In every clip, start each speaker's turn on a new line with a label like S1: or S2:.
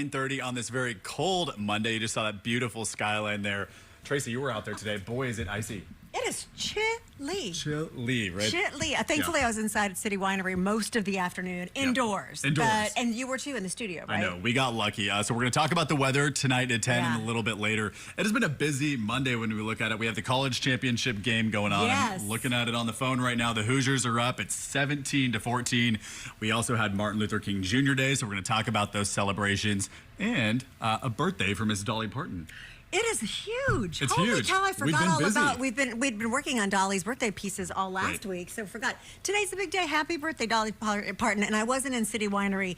S1: 9:30 on this very cold Monday. You just saw that beautiful skyline there. Tracy, you were out there today. Boy, is it icy.
S2: It is chilly.
S1: Chilly, right?
S2: Chilly. Thankfully, I was inside at City Winery most of the afternoon, indoors.
S1: Indoors.
S2: And you were too in the studio, right?
S1: I know. We got lucky. So we're going to talk about the weather tonight at 10 and a little bit later. It has been a busy Monday when we look at it. We have the college championship game going on.
S2: Yes.
S1: I'm looking at it on the phone right now. The Hoosiers are up. It's 17-14. We also had Martin Luther King Jr. Day, so we're going to talk about those celebrations and a birthday for Miss Dolly Parton.
S2: It is huge.
S1: It's
S2: Holy
S1: huge.
S2: cow, I forgot all
S1: busy.
S2: about. We'd been working on Dolly's birthday pieces all last week, so forgot. Today's the big day. Happy birthday, Dolly Parton. And I wasn't in City Winery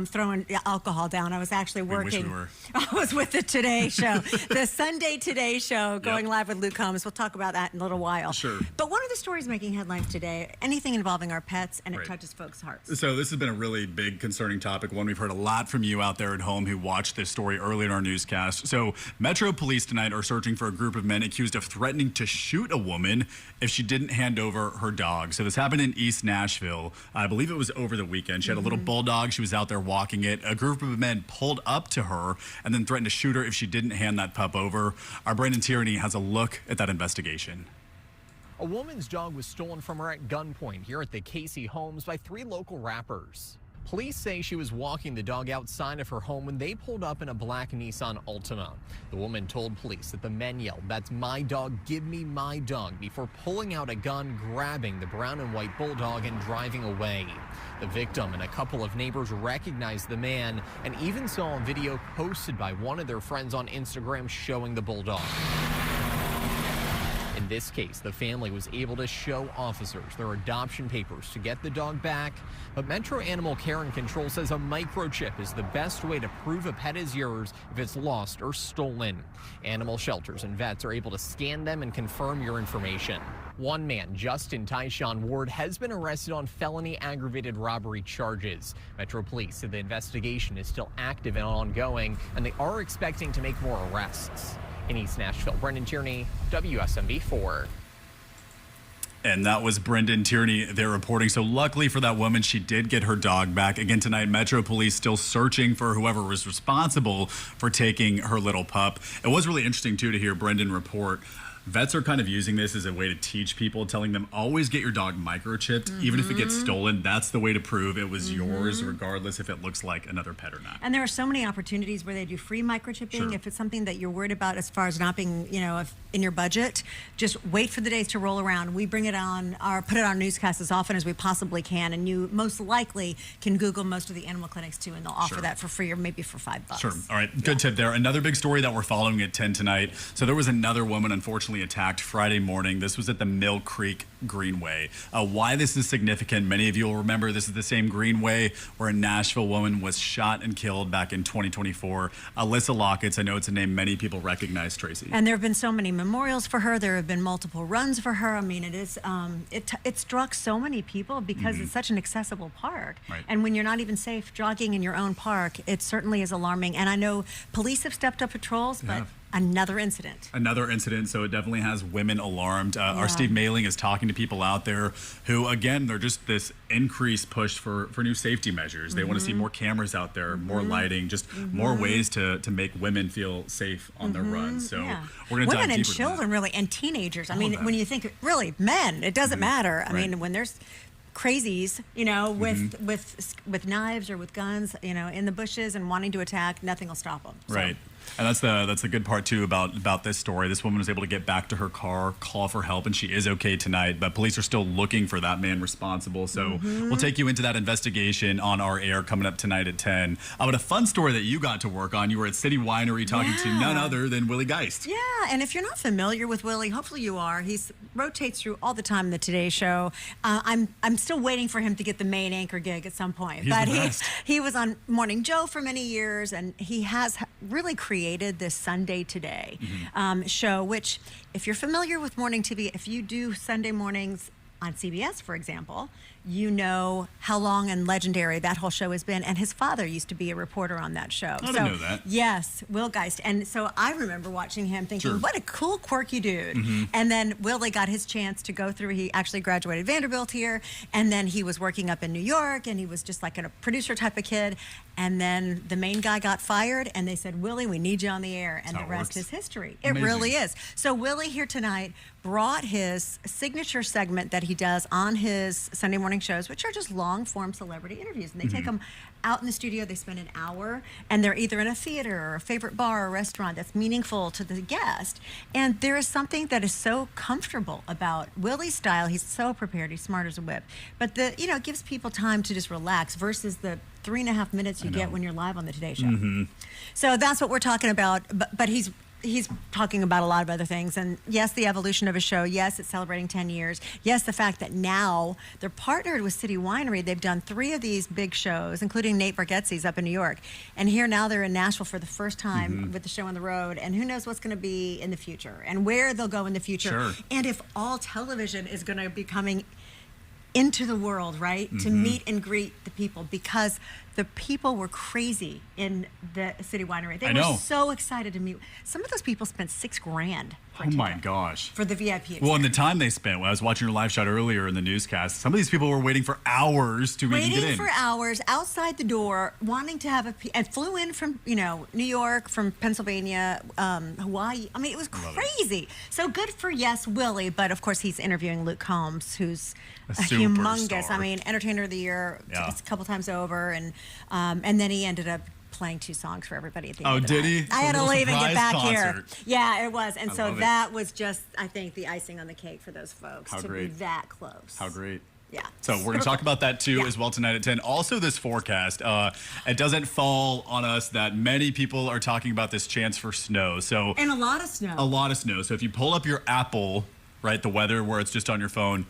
S2: throwing alcohol down. I was actually working.
S1: We wish we were.
S2: I was with the Today Show, the Sunday Today Show, going live with Luke Combs. We'll talk about that in a little while.
S1: Sure.
S2: But one of the stories making headlines today, anything involving our pets, and it touches folks' hearts.
S1: So this has been a really big, concerning topic, one we've heard a lot from you out there at home who watched this story early in our newscast. So Metro Police tonight are searching for a group of men accused of threatening to shoot a woman if she didn't hand over her dog. So this happened in East Nashville. I believe it was over the weekend. She had a little bulldog. She was out there walking it. A group of men pulled up to her and then threatened to shoot her if she didn't hand that pup over. Our Brandon Tierney has a look at that investigation.
S3: A woman's dog was stolen from her at gunpoint here at the Casey homes by 3 local rappers. Police say she was walking the dog outside of her home when they pulled up in a black Nissan Altima. The woman told police that the men yelled, "That's my dog, give me my dog," before pulling out a gun, grabbing the brown and white bulldog and driving away. The victim and a couple of neighbors recognized the man and even saw a video posted by one of their friends on Instagram showing the bulldog. In this case, the family was able to show officers their adoption papers to get the dog back, but Metro Animal Care and Control says a microchip is the best way to prove a pet is yours if it's lost or stolen. Animal shelters and vets are able to scan them and confirm your information. One man, Justin Tyshawn Ward, has been arrested on felony aggravated robbery charges. Metro Police said the investigation is still active and ongoing, and they are expecting to make more arrests. In East Nashville, Brendan Tierney, WSMV4.
S1: And that was Brendan Tierney there reporting. So luckily for that woman, she did get her dog back. Again tonight, Metro Police still searching for whoever was responsible for taking her little pup. It was really interesting, too, to hear Brendan report. Vets are kind of using this as a way to teach people, telling them always get your dog microchipped. Even if it gets stolen, that's the way to prove it was yours, regardless if it looks like another pet or not.
S2: And there are so many opportunities where they do free microchipping. If it's something that you're worried about as far as not being, in your budget, just wait for the days to roll around. We bring it on, or put it on our newscast as often as we possibly can, and you most likely can Google most of the animal clinics too, and they'll offer that for free or maybe for $5.
S1: Sure. All right. Good tip there. Another big story that we're following at 10 tonight. So there was another woman, unfortunately, attacked Friday morning. This was at the Mill Creek Greenway. Why this is significant, many of you will remember this is the same Greenway where a Nashville woman was shot and killed back in 2024. Alyssa Lockett's, I know it's a name many people recognize, Tracy.
S2: And there have been so many memorials for her. There have been multiple runs for her. I mean, it is it struck so many people because it's such an accessible park. And when you're not even safe jogging in your own park, it certainly is alarming. And I know police have stepped up patrols, but another incident.
S1: Another incident, so it definitely has women alarmed. Our Steve Mailing is talking to people out there who, again, they're just this increased push for new safety measures. They want to see more cameras out there, more lighting, just more ways to make women feel safe on their runs. So we're going to dive
S2: women and
S1: deeper
S2: children, really, and teenagers. I mean, when you think, really, men, it doesn't matter. I mean, when there's crazies, with knives or with guns, in the bushes and wanting to attack, nothing will stop them. So.
S1: Right. And that's the good part too about this story. This woman was able to get back to her car, call for help, and she is okay tonight. But police are still looking for that man responsible. So we'll take you into that investigation on our air coming up tonight at 10. But a fun story that you got to work on. You were at City Winery talking to none other than Willie Geist.
S2: Yeah, and if you're not familiar with Willie, hopefully you are. He rotates through all the time in the Today Show. I'm still waiting for him to get the main anchor gig at some point.
S1: He's
S2: but
S1: the best.
S2: he was on Morning Joe for many years, and he has really created this Sunday Today show, which, if you're familiar with morning TV, if you do Sunday mornings on CBS, for example, you know how long and legendary that whole show has been. And his father used to be a reporter on that show.
S1: I didn't know that.
S2: Yes, Will Geist. And so I remember watching him thinking,
S1: Sure.
S2: what a cool, quirky dude. And then Willie got his chance to go through. He actually graduated Vanderbilt here. And then he was working up in New York, and he was just like a producer type of kid. And then the main guy got fired, and they said, Willie, we need you on the air. And the rest is history. It really is. So Willie here tonight brought his signature segment that he does on his Sunday morning shows, which are just long-form celebrity interviews. And they take them out in the studio. They spend an hour, and they're either in a theater or a favorite bar or restaurant that's meaningful to the guest. And there is something that is so comfortable about Willie's style. He's so prepared. He's smart as a whip. But it gives people time to just relax versus the 3.5 minutes you get when you're live on the Today Show. So that's what we're talking about. But he's talking about a lot of other things. And yes, the evolution of a show. Yes, it's celebrating 10 years. Yes, the fact that now they're partnered with City Winery. They've done 3 of these big shows, including Nate Bargatze's up in New York. And here now they're in Nashville for the first time with the show on the road. And who knows what's going to be in the future and where they'll go in the future.
S1: Sure.
S2: And if all television is going to be coming into the world, right? To meet and greet the people, because the people were crazy in the City Winery. They were so excited to meet. Some of those people spent $6,000.
S1: Oh my gosh.
S2: For the VIP experience.
S1: Well, and the time they spent, when I was watching your live shot earlier in the newscast, some of these people were waiting for hours to even get in.
S2: Waiting for hours outside the door, wanting to have and flew in from, New York, from Pennsylvania, Hawaii. I mean, it was crazy. So good for, Willie, but of course he's interviewing Luke Combs, who's a humongous, Entertainer of the Year a couple times over, and then he ended up playing 2 songs for everybody at the end of the night.
S1: Did he?
S2: I had to leave and get back
S1: concert.
S2: here. Yeah, it was. And so that was just, I think, the icing on the cake for those folks be that close.
S1: How great.
S2: Yeah.
S1: So we're going to talk about that too as well tonight at 10. Also this forecast, it doesn't fall on us that many people are talking about this chance for snow. And
S2: a lot of snow.
S1: A lot of snow. So if you pull up your Apple, right, the weather where it's just on your phone,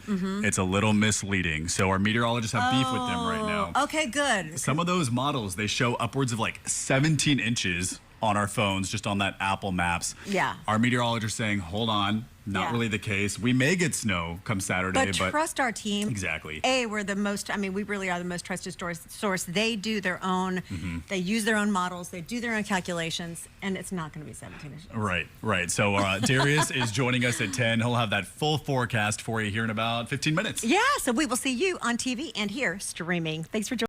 S1: it's a little misleading. So our meteorologists have beef with them right now.
S2: Okay, good.
S1: Some of those models, they show upwards of like 17 inches on our phones, just on that Apple Maps.
S2: Yeah.
S1: Our meteorologists saying, hold on, not really the case. We may get snow come Saturday, but
S2: trust our team.
S1: Exactly.
S2: We're the most, we really are the most trusted source. They do their own, they use their own models, they do their own calculations, and it's not going to be 17 inches.
S1: Right. So Darius is joining us at 10. He'll have that full forecast for you here in about 15 minutes.
S2: Yeah, so we will see you on TV and here streaming. Thanks for joining.